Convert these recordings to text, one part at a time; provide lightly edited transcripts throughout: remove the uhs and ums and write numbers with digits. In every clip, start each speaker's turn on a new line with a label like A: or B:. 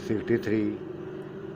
A: 63।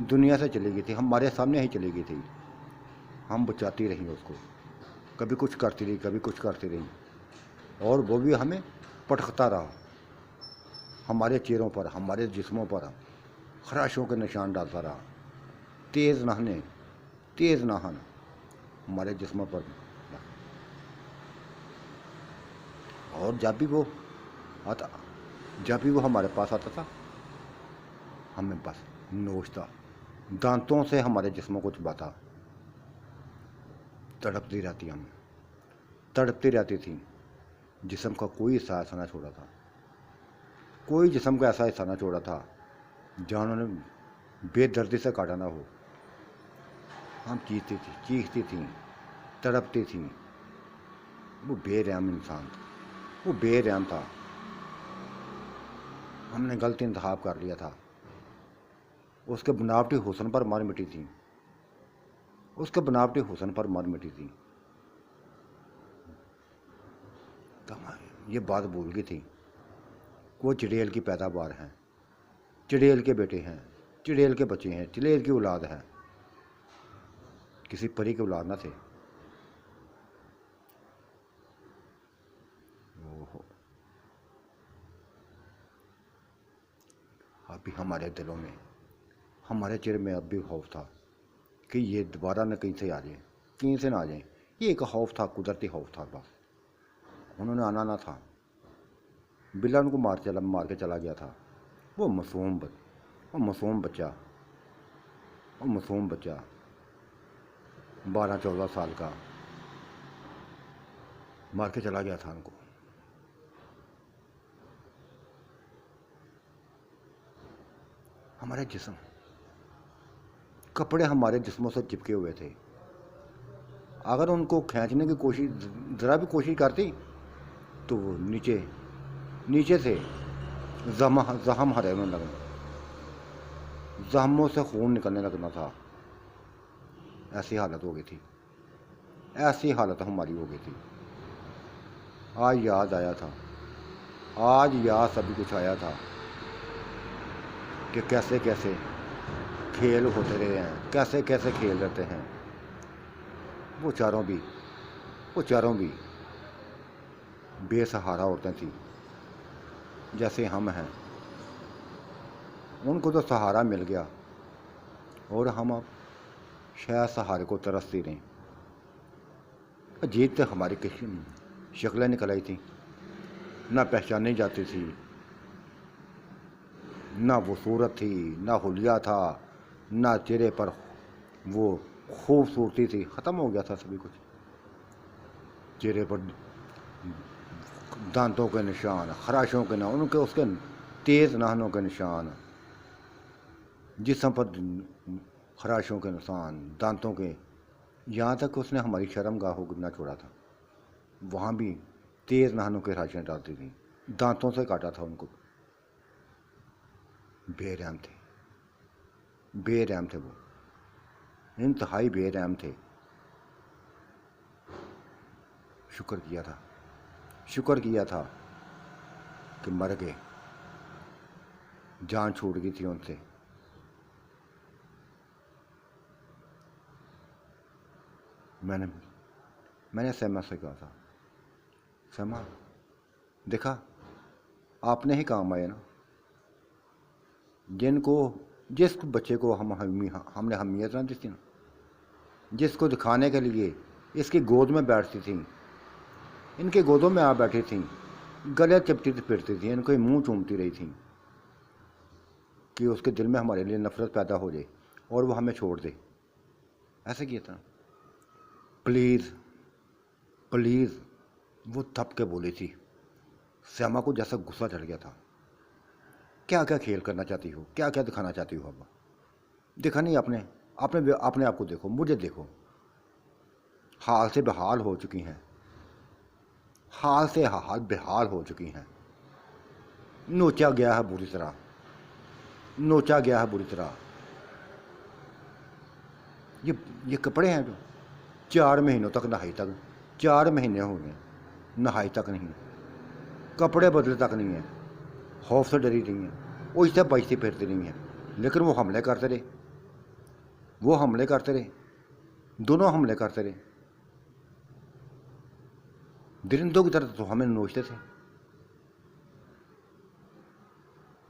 A: دنیا سے چلی گئی تھی، ہمارے سامنے ہی چلی گئی تھی، ہم بچاتی رہیں اس کو، کبھی کچھ کرتی رہی کبھی کچھ کرتی رہی، اور وہ بھی ہمیں پٹکتا رہا، ہمارے چہروں پر ہمارے جسموں پر خراشوں کے نشان ڈالتا رہا، تیز نہن ہمارے جسموں پر، اور جب بھی وہ ہمارے پاس آتا تھا ہمیں بس نوچتا، دانتوں سے ہمارے جسموں کو چباتا، تڑپتی رہتی تھی، جسم کا کوئی حصہ ایسا نہ چھوڑا تھا، کوئی جسم کا ایسا حصہ نہ چھوڑا تھا جہاں نے بے دردی سے کاٹا نہ ہو۔ ہم چیختی تھیں، تڑپتی تھیں، وہ بے رحم انسان تھا، وہ بے رحم تھا، ہم نے غلط انتخاب کر لیا تھا، اس کے بناوٹی حسن پر مر مٹی تھی، یہ بات بھول گئی تھی، وہ چڑیل کی پیداوار ہیں، چڑیل کے بیٹے ہیں، چڑیل کے بچے ہیں، چڑیل کی اولاد ہے، کسی پری کی اولاد نہ تھے۔ اب بھی ہمارے دلوں میں، ہمارے چہرے میں اب بھی خوف تھا کہ یہ دوبارہ نہ کہیں سے آ جائیں، کہیں سے نہ آ جائیں، یہ ایک خوف تھا، قدرتی خوف تھا، بس انہوں نے آنا نہ تھا، بلا ان کو مار کے چلا گیا تھا، وہ معصوم بچہ 12-14 سال کا مار کے چلا گیا تھا ان کو۔ ہمارے جسم، کپڑے ہمارے جسموں سے چپکے ہوئے تھے، اگر ان کو کھینچنے کی کوشش، ذرا بھی کوشش کرتی تو وہ نیچے سے زخم ہرے ہونے لگے، زخموں سے خون نکلنے لگنا تھا، ایسی حالت ہو گئی تھی، ایسی حالت ہماری ہو گئی تھی۔ آج یاد سبھی کچھ آیا تھا کہ کیسے کھیل ہوتے رہے ہیں، کیسے کھیل رہتے ہیں، وہ چاروں بھی بے سہارا عورتیں تھیں، جیسے ہم ہیں، ان کو تو سہارا مل گیا اور ہم اب شاید سہارے کو ترستی رہیں۔ عجیب سے ہماری شکلیں نکل آئی تھیں، نہ پہچانی جاتی تھی، نہ وہ صورت تھی، نہ حلیہ تھا، نہ چہرے پر وہ خوبصورتی تھی، ختم ہو گیا تھا سبھی کچھ، چہرے پر دانتوں کے نشان، خراشوں کے نشان، اس کے تیز ناخنوں کے نشان، جسم پر خراشوں کے نشان، دانتوں کے، یہاں تک اس نے ہماری شرمگاہ کو نہ چھوڑا تھا، وہاں بھی تیز ناخنوں کے خراشیں ڈالتی تھیں، دانتوں سے کاٹا تھا ان کو، بے رحم تھے وہ، انتہائی بے رحم تھے۔ شکر کیا تھا کہ مر گئے، جان چھوٹ گئی تھی ان سے۔ میں نے سیما سے کہا تھا، سیما دیکھا آپ نے ہی کام آئے نا، جس بچے کو ہم نے اہمیت نہ دی تھی نا، جس کو دکھانے کے لیے اس کی گود میں بیٹھتی تھیں، ان کے گودوں میں آ بیٹھی تھیں، گلے چپٹی پھرتی تھیں، ان کو منہ چومتی رہی تھیں کہ اس کے دل میں ہمارے لیے نفرت پیدا ہو جائے اور وہ ہمیں چھوڑ دے، ایسے کیا تھا، پلیز وہ تھپ کے بولی تھی۔ سیما کو جیسا غصہ چڑھ گیا تھا، کیا کھیل کرنا چاہتی ہو، کیا دکھانا چاہتی ہو، ابا دیکھا نہیں اپنے آپ کو دیکھو، مجھے دیکھو، حال سے بحال ہو چکی ہیں، بحال ہو چکی ہیں، نوچا گیا ہے بری طرح، یہ کپڑے ہیں جو 4 مہینوں تک 4 مہینے ہو گئے، نہائی تک نہیں، کپڑے بدلے تک نہیں ہیں، خوف سے ڈری رہی ہیں، وہ اس سے بچتی پھرتی نہیں ہیں، لیکن وہ حملے کرتے رہے، وہ حملے کرتے رہے، دونوں حملے کرتے رہے، درندوں کی طرح تو ہمیں نوچتے تھے،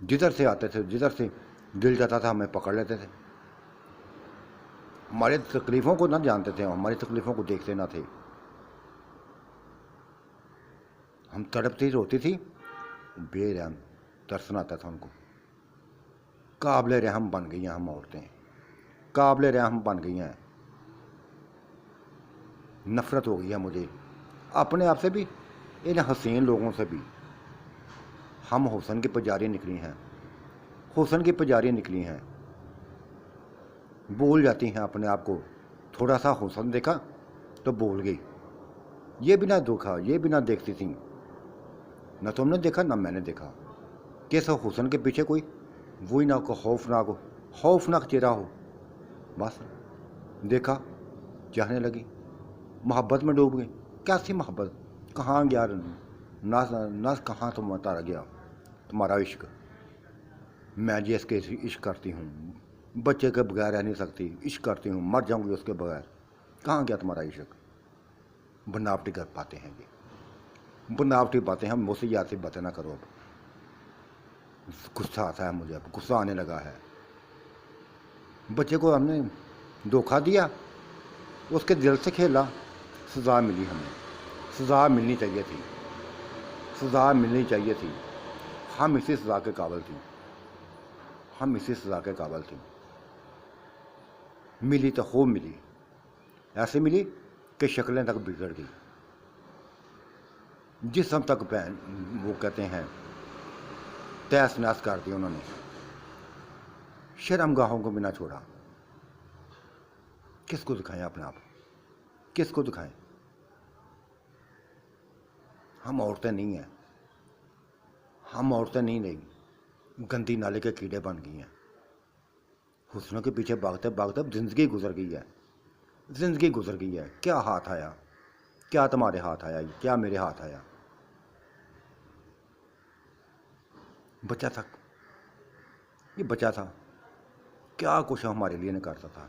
A: جدھر سے آتے تھے، جدھر سے دل جاتا تھا ہمیں پکڑ لیتے تھے، ہماری تکلیفوں کو نہ جانتے تھے، ہماری تکلیفوں کو دیکھتے نہ تھے، ہم تڑپتی روتی تھی، بے رحم ترسن آتا تھا ان کو۔ قابل رحم بن گئی ہیں ہم عورتیں، قابل رحم بن گئی ہیں، نفرت ہو گئی ہے مجھے اپنے آپ سے بھی، ان حسین لوگوں سے بھی۔ ہم حسن کی پجاری نکلی ہیں، حسن کی پجاری نکلی ہیں، بول جاتی ہیں اپنے آپ کو، تھوڑا سا حسن دیکھا تو بول گئی، یہ بھی نہ دیکھا، یہ بھی نہ دیکھتی تھیں، نہ تم نے دیکھا نہ میں نے دیکھا، کیسا حسن کے پیچھے کوئی وہی نہ کو خوفناک چہرہ ہو، بس دیکھا چاہنے لگی، محبت میں ڈوب گئی۔ کیسی محبت، کہاں گیا نہ کہاں تمہارا گیا تمہارا عشق، میں جس کے عشق کرتی ہوں، بچے کے بغیر رہ نہیں سکتی، عشق کرتی ہوں، مر جاؤں گی اس کے بغیر، کہاں گیا تمہارا عشق؟ بناوٹی کر پاتے ہیں یہ بناوٹی باتیں، ہم مجھ سے یاد سے باتیں نہ کرو۔ اب غصہ آتا ہے مجھے، اب غصہ آنے لگا ہے۔ بچے کو ہم نے دھوکہ دیا، اس کے دل سے کھیلا، سزا ملی، ہمیں سزا ملنی چاہیے تھی، سزا ملنی چاہیے تھی، ہم اسی سزا کے قابل تھیں، ہم اسی سزا کے قابل تھیں۔ ملی تو خوب ملی، ایسے ملی کہ شکلیں تک بگڑ گئی، جسم تک وہ کہتے ہیں تیس نیس کر دی انہوں نے، شرم گاہوں کو بھی نہ چھوڑا۔ کس کو دکھائیں اپنے آپ، کس کو دکھائیں؟ ہم عورتیں نہیں ہیں، ہم عورتیں نہیں رہی، گندی نالے کے کیڑے بن گئی ہیں، حسنوں کے پیچھے بھاگتے بھاگتے زندگی گزر گئی ہے، زندگی گزر گئی ہے۔ کیا ہاتھ آیا، کیا تمہارے ہاتھ آیا، کیا میرے ہاتھ آیا؟ بچہ تھا، یہ بچہ تھا، کیا کچھ ہمارے لیے نہیں کرتا تھا،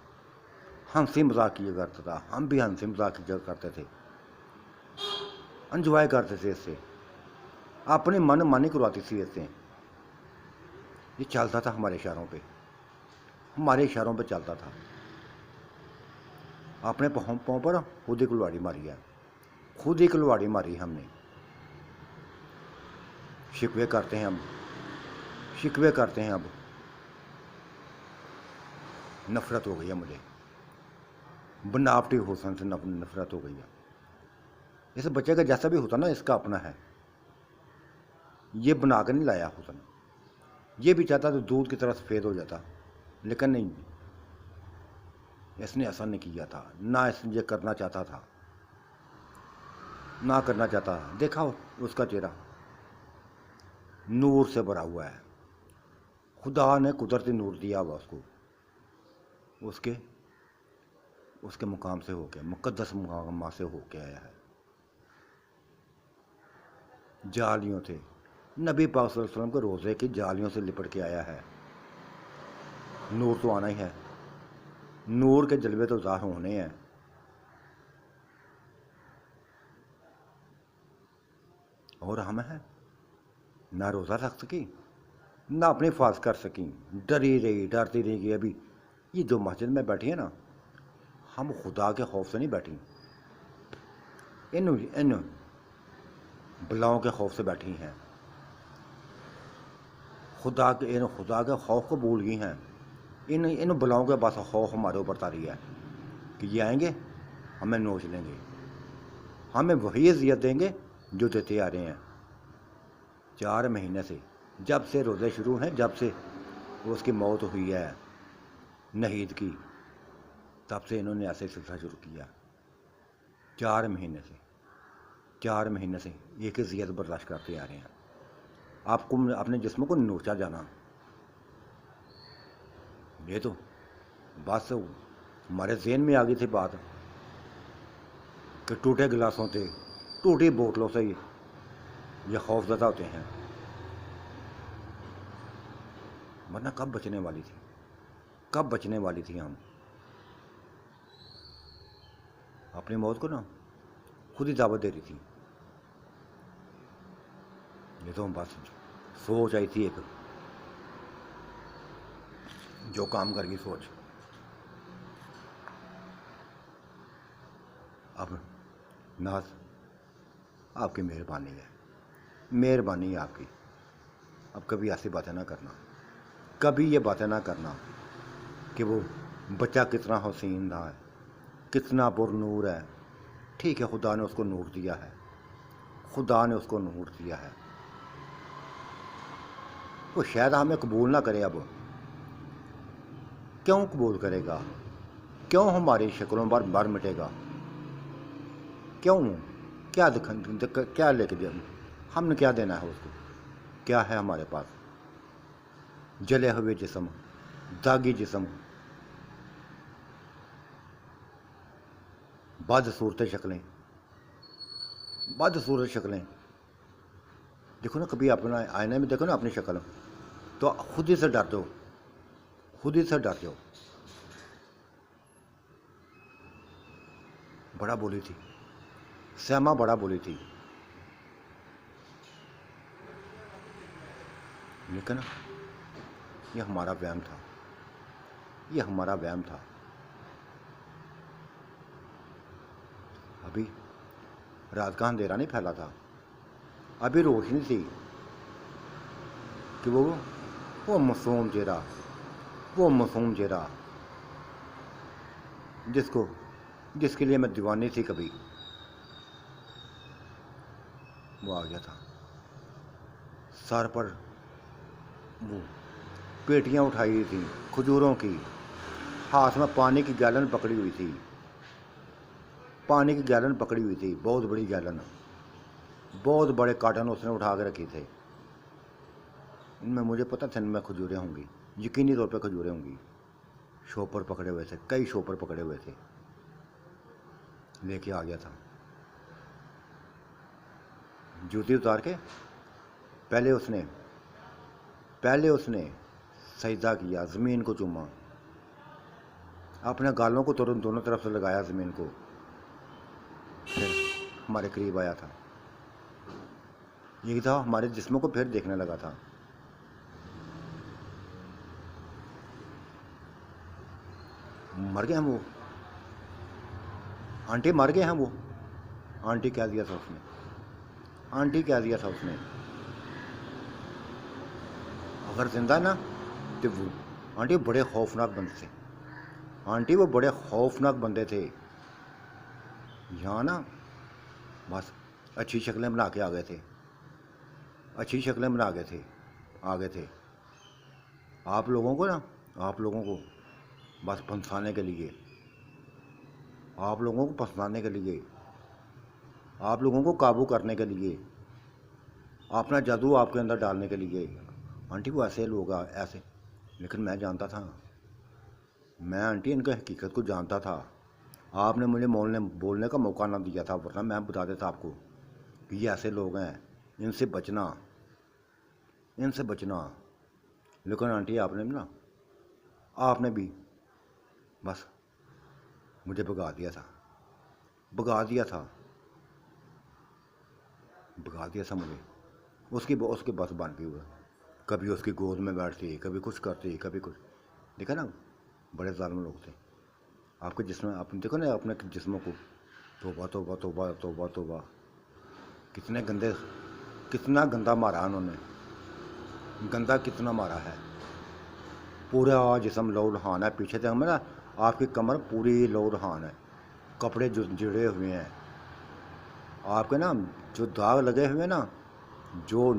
A: ہنسی مذاق کیا کرتا تھا، ہم بھی ہنسی مذاق کیا کرتے تھے، انجوائے کرتے تھے اس سے، اپنی من مانی کرواتی تھی اس سے۔ یہ چلتا تھا ہمارے اشاروں پہ، ہمارے اشاروں پہ چلتا تھا۔ اپنے پاؤں پر خود ہی کلواڑی ماری ہے، خود ہی کلواڑی ماری ہم نے۔ شکوے کرتے ہیں ہم، شکوے کرتے ہیں، اب نفرت ہو گئی ہے مجھے، بناوٹی حسن سے نفرت ہو گئی ہے۔ اس بچے کا جیسا بھی ہوتا نا، اس کا اپنا ہے، یہ بنا کر نہیں لایا حسن، یہ بھی چاہتا تو دودھ کی طرح سفید ہو جاتا، لیکن نہیں، اس نے ایسا نہیں کیا تھا، نہ اس نے یہ کرنا چاہتا تھا، نہ کرنا چاہتا۔ دیکھا اس کا چہرہ نور سے بھرا ہوا ہے، خدا نے قدرتی نور دیا ہوا اس کو، اس کے مقام سے ہو کے، مقدس مقام سے ہو کے آیا ہے۔ جالیوں تھے، نبی پاک صلی اللہ علیہ وسلم کے روزے کی جالیوں سے لپٹ کے آیا ہے۔ نور تو آنا ہی ہے، نور کے جلوے تو ظاہر ہونے ہیں۔ اور ہم ہیں نہ روزہ رکھ سکی، نہ اپنی حفاظت کر سکیں، ڈرتی رہی کہ ابھی یہ جو مسجد میں بیٹھی ہیں نا، ہم خدا کے خوف سے نہیں بیٹھی، ان بلاؤں کے خوف سے بیٹھی ہیں، خدا کے خوف کو بھول گئی ہیں، ان بلاؤں کے بس خوف ہمارے اوپر طاری ہے کہ یہ آئیں گے ہمیں نوچ لیں گے، ہمیں وہی اذیت دیں گے جو دیتے آ رہے ہیں 4 مہینے سے، جب سے روزے شروع ہیں، جب سے اس کی موت ہوئی ہے نہید کی، تب سے انہوں نے ایسے سلسلہ شروع کیا۔ 4 مہینے سے ایک اذیت برداشت کرتے آ رہے ہیں۔ آپ کو اپنے جسم کو نوچا جانا، یہ تو بس ہمارے ذہن میں آ گئی تھی بات کہ ٹوٹے گلاسوں سے، ٹوٹی بوتلوں سے یہ خوف زدہ ہوتے ہیں، ورنہ کب بچنے والی تھی، کب بچنے والی تھی ہم؟ اپنی موت کو نا خود ہی دعوت دے رہی تھی. یہ تو بس سوچ آئی تھی ایک جو کام کر گئی سوچ. اب ناز آپ کی مہربانی ہے, مہربانی ہے آپ کی. اب کبھی ایسی باتیں نہ کرنا, کبھی یہ باتیں نہ کرنا کہ وہ بچہ کتنا حسین ہے, کتنا پر نور ہے. ٹھیک ہے, خدا نے اس کو نور دیا ہے, خدا نے اس کو نور دیا ہے. وہ شاید ہمیں قبول نہ کرے. اب کیوں قبول کرے گا؟ کیوں ہماری شکلوں پر بر مٹے گا؟ کیوں؟ کیا لے کے دیا؟ ہم نے کیا دینا ہے اس کو؟ کیا ہے ہمارے پاس؟ جلے ہوئے جسم, داغی جسم, بدصورت شکلیں, بدصورت شکلیں. دیکھو نا, کبھی اپنا آئینے میں دیکھو نا اپنی شکل, تو خود ہی سے ڈر دو, خود ہی سے ڈر جاؤ. بڑا بولی تھی سیما, بڑا بولی تھی, لیکن یہ ہمارا وہم تھا, یہ ہمارا وہم تھا. ابھی رات کا اندھیرا نہیں پھیلا تھا, ابھی روشنی تھی کہ وہ معصوم چہرہ, وہ معصوم چہرہ جس کے لیے میں دیوانی تھی کبھی, وہ آ گیا تھا. سر پر وہ پیٹیاں اٹھائی ہوئی تھیں کھجوروں کی, ہاتھ میں پانی کی گیلن پکڑی ہوئی تھی, پانی کی گیلن پکڑی ہوئی تھی, بہت بڑی گیلن, بہت بڑے کارٹن اس نے اٹھا کے رکھے تھے. ان میں مجھے پتہ تھا ان میں کھجوریں ہوں گی, یقینی طور پہ کھجوریں ہوں گی. شوپر پکڑے ہوئے تھے, کئی شوپر پکڑے ہوئے تھے. لے کے آ گیا تھا. جوتی اتار کے پہلے اس نے سجدہ کیا, زمین کو چوما, اپنے گالوں کو دونوں طرف سے لگایا زمین کو, پھر ہمارے قریب آیا تھا. یہی تھا, ہمارے جسموں کو پھر دیکھنے لگا تھا. مر گئے ہیں وہ, آنٹی مر گئے ہیں وہ. آنٹی کہہ دیا تھا اس نے, آنٹی کہہ دیا تھا اس نے. اگر زندہ نا تو وہ آنٹی بڑے خوفناک بندے تھے, آنٹی وہ بڑے خوفناک بندے تھے. یہاں نا بس اچھی شکلیں بنا کے آ گئے تھے, اچھی شکلیں بنا گئے تھے, آ گئے تھے. آپ لوگوں کو بس پھنسانے کے لیے, آپ لوگوں کو پھنسانے کے لیے, آپ لوگوں کو قابو کرنے کے لیے, اپنا جادو آپ کے اندر ڈالنے کے لیے. آنٹی وہ ایسے لوگ ایسے, لیکن میں جانتا تھا, میں آنٹی ان کے حقیقت کو جانتا تھا. آپ نے مجھے بولنے کا موقع نہ دیا تھا, ورنہ میں بتا دیتا آپ کو کہ یہ ایسے لوگ ہیں, ان سے بچنا, ان سے بچنا. لیکن آنٹی آپ نے بھی بس مجھے بھگا دیا تھا مجھے. اس کی بس بن گئی ہوئے, کبھی اس کی گود میں بیٹھتی, کبھی کچھ کرتی, کبھی کچھ. دیکھا نا, بڑے ظالم لوگ تھے. آپ کے جسم, آپ دیکھو نا اپنے جسموں کو, توبہ توبہ توبہ توبہ توبہ, کتنا گندا مارا انہوں نے, گندا کتنا مارا ہے. پورا جسم لہو لہان ہے, پیچھے سے ہمیں نا آپ کی کمر پوری لہو لہان ہے, کپڑے جڑے ہوئے ہیں. آپ کے نا جو داغ لگے ہوئے نا, جو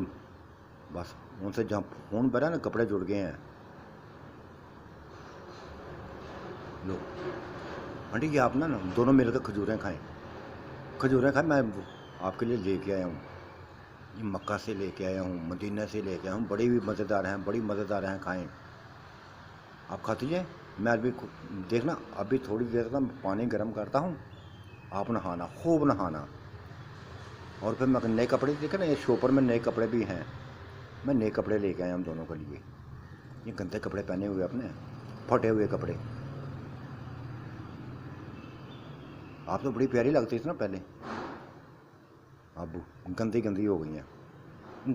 A: بس ان سے جہاں خون بہرا نا, کپڑے جڑ گئے ہیں. لو آنٹی یہ آپ نا دونوں مل کر کھجوریں کھائیں, میں آپ کے لیے لے کے آیا ہوں. یہ مکہ سے لے کے آیا ہوں, مدینہ سے لے کے آیا ہوں, بڑی مزیدار ہیں, کھائیں. آپ کھاتی ہیں, میں ابھی دیکھنا, ابھی تھوڑی دیر تک پانی گرم کرتا ہوں, آپ نہانا, خوب نہانا. اور پھر میں نئے کپڑے دیکھے نا, یہ شوپر میں نئے کپڑے بھی ہیں, میں نئے کپڑے لے کے آیا ہم دونوں کے لیے. یہ گندے کپڑے پہنے ہوئے اپنے, پھٹے ہوئے کپڑے. آپ تو بڑی پیاری لگتی تھی نا پہلے، اب گندی گندی ہو گئی ہیں،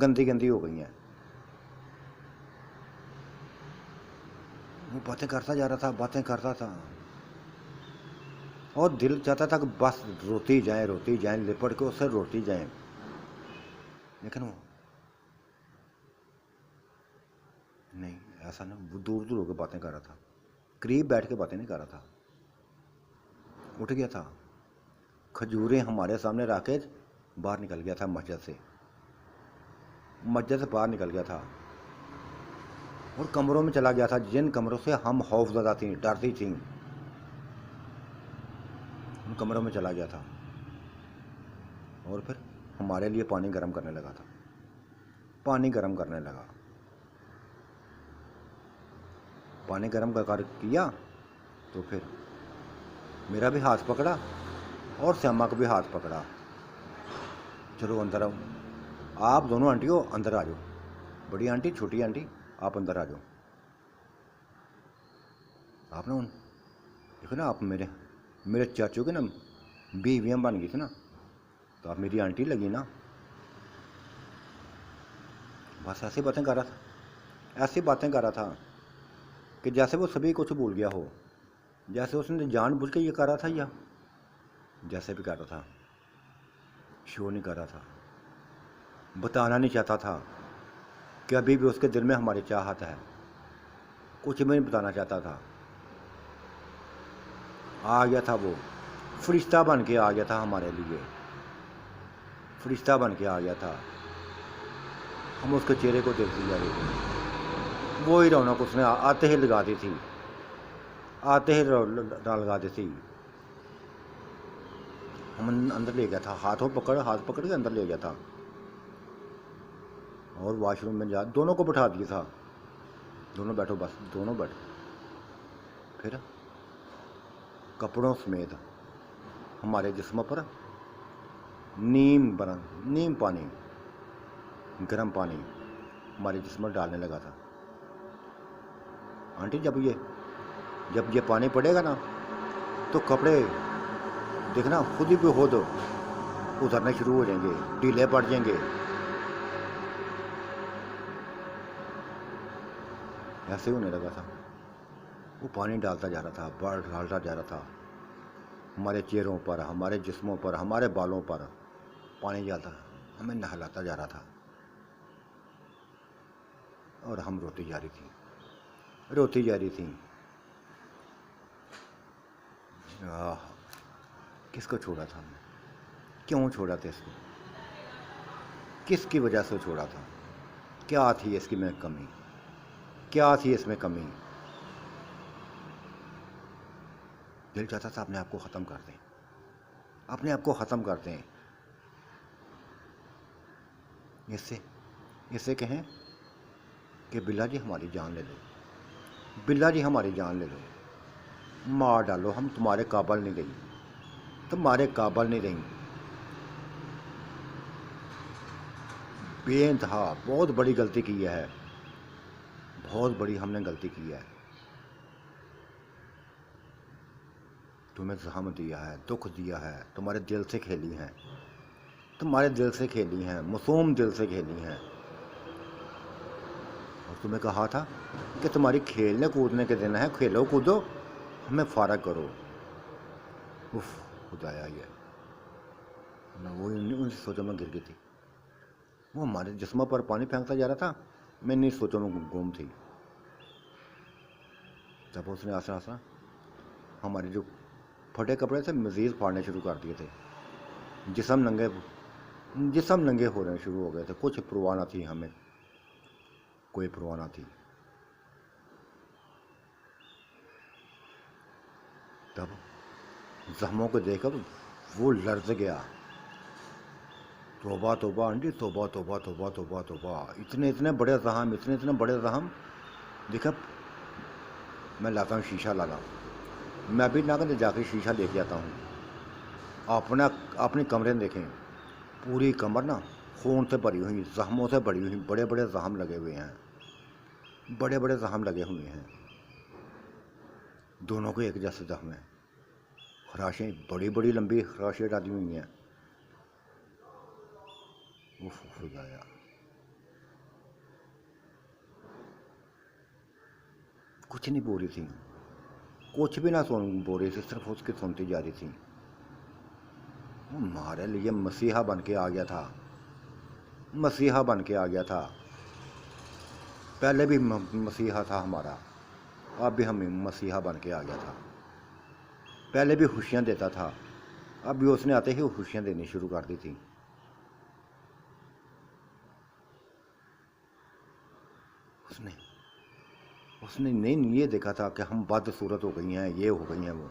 A: گندی گندی ہو گئی ہیں۔ وہ باتیں کرتا جا رہا تھا، باتیں کرتا تھا، اور دل چاہتا تھا کہ بس روتی جائیں، لپٹ کے اس سے روتی جائیں، لیکن وہ نہیں، ایسا نہ، وہ دور دور ہو کے باتیں کر رہا تھا، قریب بیٹھ کے باتیں نہیں کر رہا تھا۔ اٹھ گیا تھا، کھجوریں ہمارے سامنے رکھ کے باہر نکل گیا تھا، مسجد سے باہر نکل گیا تھا، اور کمروں میں چلا گیا تھا، جن کمروں سے ہم خوف زدہ تھیں، ڈرتی تھیں، ان کمروں میں چلا گیا تھا، اور پھر ہمارے لیے پانی گرم کرنے لگا تھا، پانی گرم کرنے لگا، پانی گرم کیا تو پھر میرا بھی ہاتھ پکڑا اور سیما کا بھی ہاتھ پکڑا، چلو اندر آؤ، آپ دونوں آنٹیوں اندر آ جاؤ، بڑی آنٹی چھوٹی آنٹی آپ اندر آ جاؤ، آپ نا دیکھو نا، آپ میرے چاچو کے نا بیویاں بن گئی تھی نا، تو آپ میری آنٹی لگی نا۔ بس ایسی باتیں کر رہا تھا کہ جیسے وہ سبھی کچھ بھول گیا ہو، جیسے اس نے جان بوجھ کے یہ کر رہا تھا، یا جیسے بھی کر رہا تھا، شو نہیں کر رہا تھا، بتانا نہیں چاہتا تھا کہ ابھی بھی اس کے دل میں ہماری چاہت ہے، کچھ بھی نہیں بتانا چاہتا تھا۔ آ گیا تھا وہ، فرشتہ بن کے آ گیا تھا ہمارے لیے، فرشتہ بن کے آ گیا تھا، ہم اس کے چہرے کو دیکھتے جا رہے تھے، وہی رونق اس نے آتے ہی لگا دی تھی، لگا دی تھی، ہم اندر لے گیا تھا، ہاتھ پکڑ کے اندر لے گیا تھا، اور واش روم میں دونوں کو بٹھا دیا تھا، دونوں بیٹھو، بس دونوں بیٹھو، پھر کپڑوں سمیت ہمارے جسموں پر نیم پانی، گرم پانی ہمارے جسم میں ڈالنے لگا تھا۔ آنٹی جب یہ پانی پڑے گا نا تو کپڑے دیکھنا خود ہی خود اترنے شروع ہو جائیں گے، ڈھیلے پڑ جائیں گے، ایسے ہونے لگا تھا۔ وہ پانی ڈالتا جا رہا تھا، ہمارے چہروں پر، ہمارے جسموں پر، ہمارے بالوں پر پانی جاتا، ہمیں نہلاتا جا رہا تھا، اور ہم روتی جا رہی تھی۔ کس کو چھوڑا تھا ہم نے؟ کیوں چھوڑا تھا اس کو؟ کس کی وجہ سے چھوڑا تھا؟ کیا تھی اس کی میں کمی؟ کیا تھی اس میں کمی؟ دل چاہتا تھا اپنے آپ کو ختم کر دیں، اپنے آپ کو ختم کر دیں، اس سے کہیں کہ بلا جی ہماری جان لے لو، بلا جی ہماری جان لے لو، مار ڈالو، ہم تمہارے قابل نہیں رہیں، بے انتہا بہت بڑی غلطی کی ہے، بہت بڑی ہم نے غلطی کی ہے، تمہیں زحم دیا ہے، دکھ دیا ہے، تمہارے دل سے کھیلی ہیں، معصوم دل سے کھیلی ہیں، اور تمہیں کہا تھا کہ تمہاری کھیلنے کودنے کے دن ہے، کھیلو کودو، ہمیں فارغ کرو۔ خدایا یہ وہ ان سوچوں میں گر گئی تھی، وہ ہمارے جسموں پر پانی پھینکتا جا رہا تھا، میں ان سوچوں میں گم تھی۔ جب اس نے آسا ہمارے جو پھٹے کپڑے تھے مزید پھاڑنے شروع کر دیے تھے، جسم ننگے ہونے شروع ہو گئے تھے، کچھ پرواہ نہ تھی ہمیں، کوئی پرواہ نہ تھی۔ تب زخموں کو دیکھ کر وہ لرز گیا، توبہ توبہ آنٹی، توبہ توبہ توبہ توبہ توبہ، اتنے بڑے زخم، دیکھا میں لاتا ہوں شیشہ لاتا ہوں، میں بھی نہ جا کے شیشہ لے کے آتا ہوں، اپنی کمرے میں دیکھیں، پوری کمر نا خون سے بھری ہوئی، زخموں سے بھری ہوئی، بڑے بڑے زخم لگے ہوئے ہیں، دونوں کو ایک جیسے زخم ہیں، خراشیں بڑی بڑی لمبی خراشیں ڈالی ہوئی ہیں. خدایا کچھ نہیں بول رہی تھی, کچھ بھی نہ بول رہی تھی, صرف اس کی سنتی جا رہی تھی. وہ ہمارے لیے مسیحا بن کے آ گیا تھا, مسیحا بن کے آ گیا تھا. پہلے بھی مسیحا تھا ہمارا, اب بھی ہمیں مسیحا بن کے آ گیا تھا. پہلے بھی خوشیاں دیتا تھا, اب بھی اس نے آتے ہی خوشیاں دینی شروع کر دی تھی. اس نے نہیں یہ دیکھا تھا کہ ہم بد صورت ہو گئی ہیں, یہ ہو گئی ہیں. وہ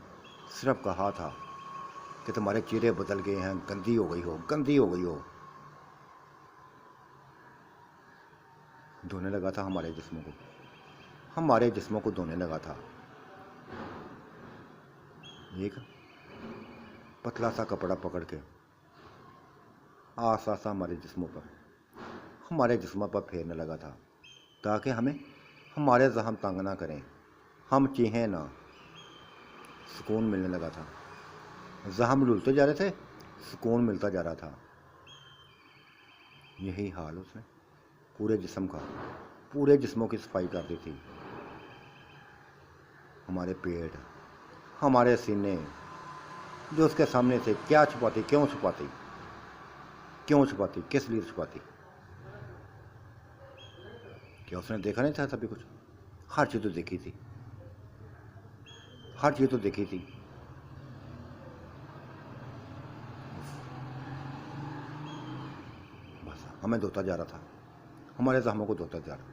A: صرف کہا تھا کہ تمہارے چہرے بدل گئے ہیں, گندی ہو گئی ہو, گندی ہو گئی ہو. دھونے لگا تھا ہمارے جسموں کو, ہمارے جسموں کو دھونے لگا تھا. ایک پتلا سا کپڑا پکڑ کے آسا آسا ہمارے جسموں پر پھیرنے لگا تھا, تاکہ ہمیں ہمارے زخم تنگ نہ کریں, ہم چیخیں نہ. سکون ملنے لگا تھا, زخم لولتے جا رہے تھے, سکون ملتا جا رہا تھا. یہی حال اس نے پورے جسم کا, پورے جسموں کی صفائی کر دی تھی. ہمارے پیٹ, ہمارے سینے جو اس کے سامنے تھے, کیا چھپاتی, کیوں چھپاتی, کیوں چھپاتی, کس لیے چھپاتی؟ کیا اس نے دیکھا نہیں تھا سبھی کچھ؟ ہر چیز تو دیکھی تھی, ہر چیز تو دیکھی تھی. بس ہمیں دھوتا جا رہا تھا, ہمارے زخموں کو دھوتا جا رہا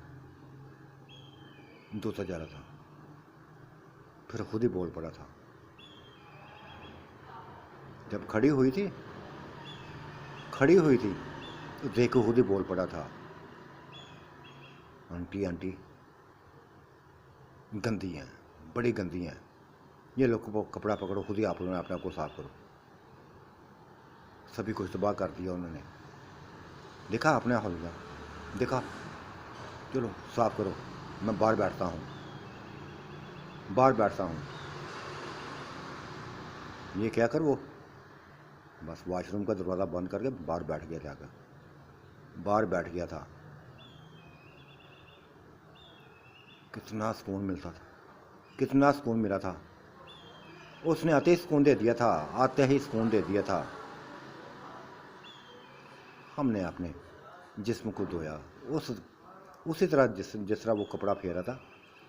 A: تھا. پھر خود ہی بول پڑا تھا. جب کھڑی ہوئی تھی تو دیکھو خود ہی بول پڑا تھا, آنٹی آنٹی گندی ہیں, بڑی گندی ہیں, یہ لوگ کپڑا پکڑو, خود ہی آپ لوگوں نے اپنے آپ کو صاف کرو. سبھی کچھ تباہ کر دیا انہوں نے. دیکھا اپنے حوالہ, دیکھا, چلو صاف کرو, میں باہر بیٹھتا ہوں. یہ کیا کر وہ بس واش روم کا دروازہ بند کر کے باہر بیٹھ گیا, جا کر باہر بیٹھ گیا تھا. کتنا سکون ملتا تھا, کتنا سکون ملا تھا. اس نے آتے ہی سکون دے دیا تھا, آتے ہی سکون دے دیا تھا. ہم نے اپنے جسم کو دھویا اسی طرح جس طرح وہ کپڑا پھیرا تھا,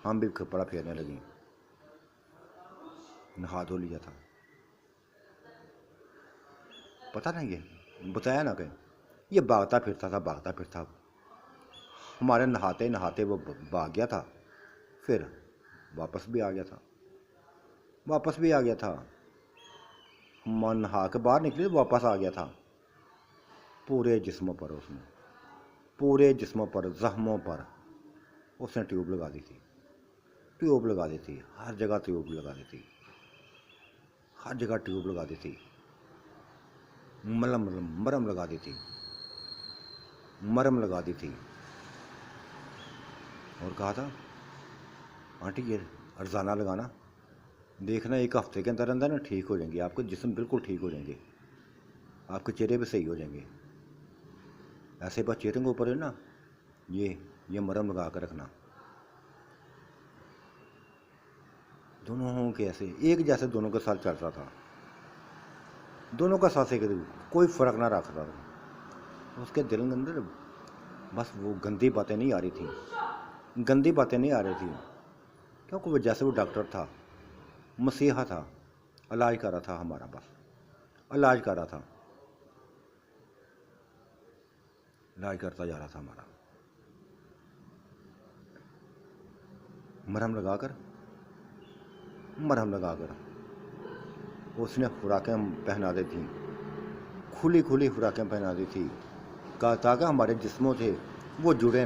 A: ہم بھی کپڑا پھیرنے لگے, نہا دھو لیا تھا. پتہ نہیں, یہ بتایا نہ کہ یہ بھاگتا پھرتا. ہمارے نہاتے وہ بھاگ گیا تھا, پھر واپس بھی آ گیا تھا. نہا کے باہر نکلے, واپس آ گیا تھا. پورے جسموں پر اس نے, پورے جسموں پر, زخموں پر اس نے ٹیوب لگا دی تھی, ہر جگہ ٹیوب لگا دی تھی, ہر جگہ ٹیوب لگا دی تھی. مرم لگا دی تھی. اور کہا تھا آنٹی یہ ارزانہ لگانا, دیکھنا 1 ہفتے کے اندر نا ٹھیک ہو جائیں گے, آپ کے جسم بالکل ٹھیک ہو جائیں گے, آپ کے چہرے بھی صحیح ہو جائیں گے. ایسے بس چہرے کے اوپر ہے نا یہ مرم لگا کر رکھنا. دونوں کے ایسے ایک جیسے دونوں کے ساتھ چل رہا تھا, دونوں کا ساتھ کوئی فرق نہ رکھتا تھا. اس کے دل کے اندر بس وہ گندی باتیں نہیں آ رہی تھیں, کیونکہ وہ جیسے وہ ڈاکٹر تھا, مسیحا تھا, علاج کر رہا تھا ہمارا, بس علاج کر رہا تھا, علاج کرتا جا رہا تھا ہمارا. مرہم لگا کر اس نے خوراکیں پہنا دی تھیں, کھلی خوراکیں پہنا دی تھی, تاکہ ہمارے جسموں تھے وہ جڑے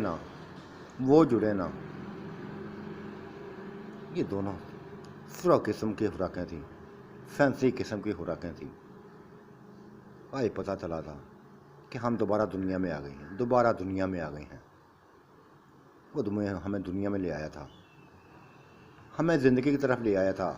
A: نہ. یہ دونوں فرق قسم کی خوراکیں تھیں, فینسی قسم کی خوراکیں تھیں. آج پتہ چلا تھا کہ ہم دوبارہ دنیا میں آ گئے ہیں. وہ ہمیں دنیا میں لے آیا تھا, ہمیں زندگی کی طرف لے آیا تھا.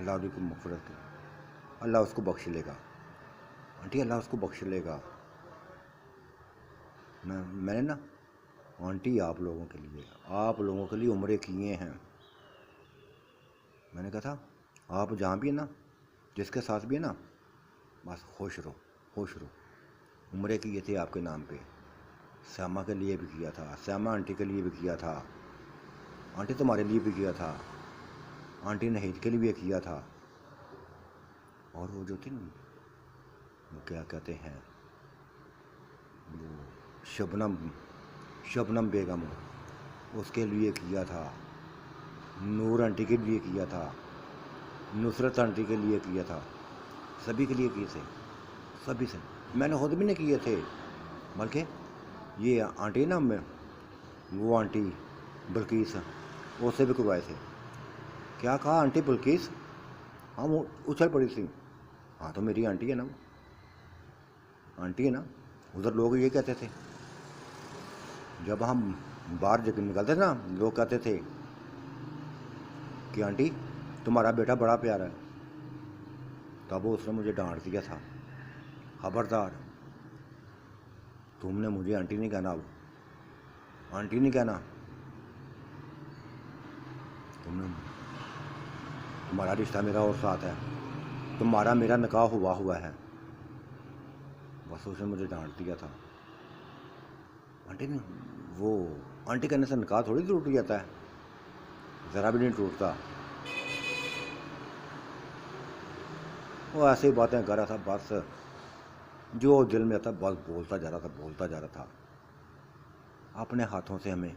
A: اللہ علی کو مغفرت کرے، اللہ اس کو بخش لے گا آنٹی، اللہ اس کو بخش لے گا۔ میں نے نا آنٹی آپ لوگوں کے لیے عمرے کیے ہیں۔ میں نے کہا تھا آپ جہاں بھی ہیں نا، جس کے ساتھ بھی ہے نا، بس خوش رہو۔ عمرے کیے تھے آپ کے نام پہ، سیامہ کے لیے بھی کیا تھا، سیامہ آنٹی کے لیے بھی کیا تھا، آنٹی تمہارے لیے بھی کیا تھا، آنٹی نہید کے لیے بھی کیا تھا، اور وہ جو تھی نا، وہ کیا کہتے ہیں، وہ شبنم بیگم، اس کے لیے کیا تھا، نور آنٹی کے لیے کیا تھا، نصرت آنٹی کے لیے کیا تھا، سبھی کے لیے کیے تھے، سبھی سے۔ میں نے خود بھی نہیں کیے تھے، بلکہ یہ آنٹی نا، وہ آنٹی بلقیس، اس سے بھی کروائے تھے۔ کیا کہا آنٹی بلقیس؟ ہاں، وہ اچھل پڑی تھی۔ ہاں تو میری آنٹی ہے نا، آنٹی ہے نا۔ ادھر لوگ یہ کہتے تھے، جب ہم باہر نکلتے تھے نا، لوگ کہتے تھے کہ آنٹی تمہارا بیٹا بڑا پیارا ہے۔ تب اس نے مجھے ڈانٹ دیا تھا، خبردار، تم نے مجھے آنٹی نہیں کہنا، اب آنٹی نہیں کہنا، تمہارا رشتہ میرا اور ساتھ ہے، تمہارا میرا نکاح ہوا ہے۔ بس اس نے مجھے ڈانٹ دیا تھا۔ آنٹی نے، وہ آنٹی کہنے سے نکاح تھوڑی ٹوٹ جاتا ہے، ذرا بھی نہیں ٹوٹتا۔ وہ ایسی باتیں کر رہا تھا، بس جو دل میں آتا بس بولتا جا رہا تھا۔ اپنے ہاتھوں سے ہمیں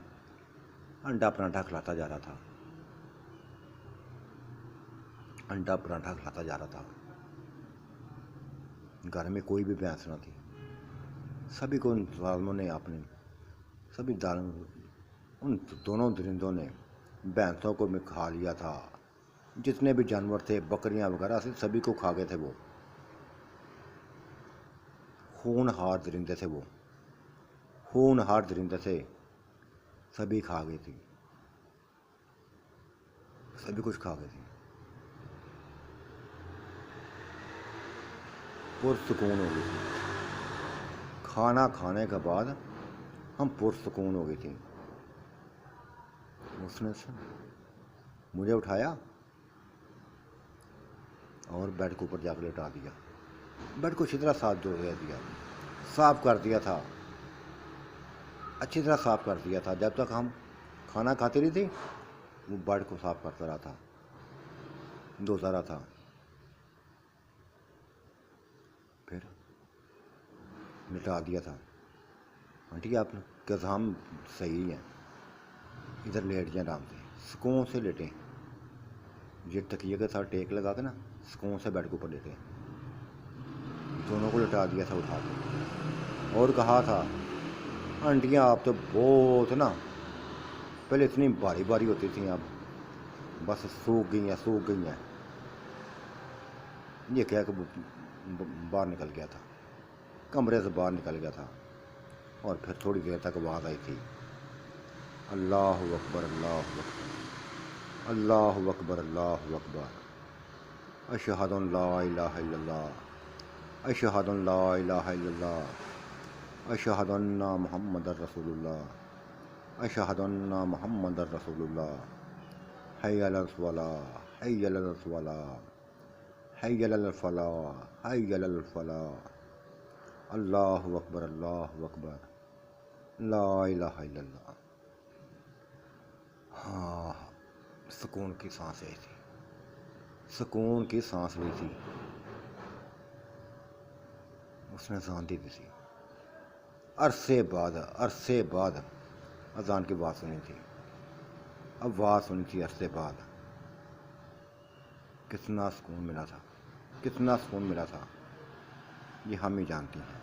A: انڈا پراٹھا کھلاتا جا رہا تھا، گھر میں کوئی بھی بھینس نہ تھی، سبھی کو ان ظالموں نے ان دونوں درندوں نے بھینسوں کو میں کھا لیا تھا، جتنے بھی جانور تھے، بکریاں وغیرہ سے سبھی کو کھا گئے تھے۔ وہ خونخوار درندے تھے، سبھی کھا گئے تھے، سبھی کچھ کھا گئے تھے۔ پرسکون ہو گئی تھی، کھانا کھانے کے بعد ہم پرسکون ہو گئی تھی۔ اس نے مجھے اٹھایا اور بیڈ کے اوپر جا کے لٹا دیا، بیڈ کو اچھی طرح صاف کر دیا تھا، اچھی طرح صاف کر دیا تھا۔ جب تک ہم کھانا کھاتے رہی تھی، وہ بیڈ کو صاف کرتا رہا تھا، دھوتا رہا تھا۔ پھر لٹا دیا تھا، آنٹی آپ کے ہم صحیح ہیں، ادھر لیٹ جائیں، آرام سے سکون سے لیٹیں، یہ تکیے کے ساتھ ٹیک لگا کے نا سکون سے بیڈ کے اوپر لیٹیں۔ دونوں کو لٹا دیا تھا اٹھا کے، اور کہا تھا آنٹیاں آپ تو بہت نا، پہلے اتنی بھاری ہوتی تھیں، اب بس سوکھ گئی ہیں۔ یہ کہہ کے باہر نکل گیا تھا، کمرے سے باہر نکل گیا تھا، اور پھر تھوڑی دیر تک آواز آئی تھی، اللہ اکبر، اللہ اکبر، اللہ اکبر، اللہ اکبر، اشہد ان لا الہ الا اللہ، اشہد ان لا الہ الا اللہ، اشہد ان محمد رسول اللہ، اشہد ان محمد رسول اللہ، حی علی الصلاۃ، حی علی الصلاۃ، حی علی الفلاح، حی علی الفلاح، اللہ اکبر، اللہ اکبر، لا الہ الا اللہ۔ ہاں، سکون کی سانس لی تھی، سکون کی سانس لی تھی۔ اس نے اذان دی تھی، عرصے بعد اذان کی بات سنی تھی، آواز سنی تھی عرصے بعد۔ کتنا سکون ملا تھا، یہ ہم ہی جانتے ہیں۔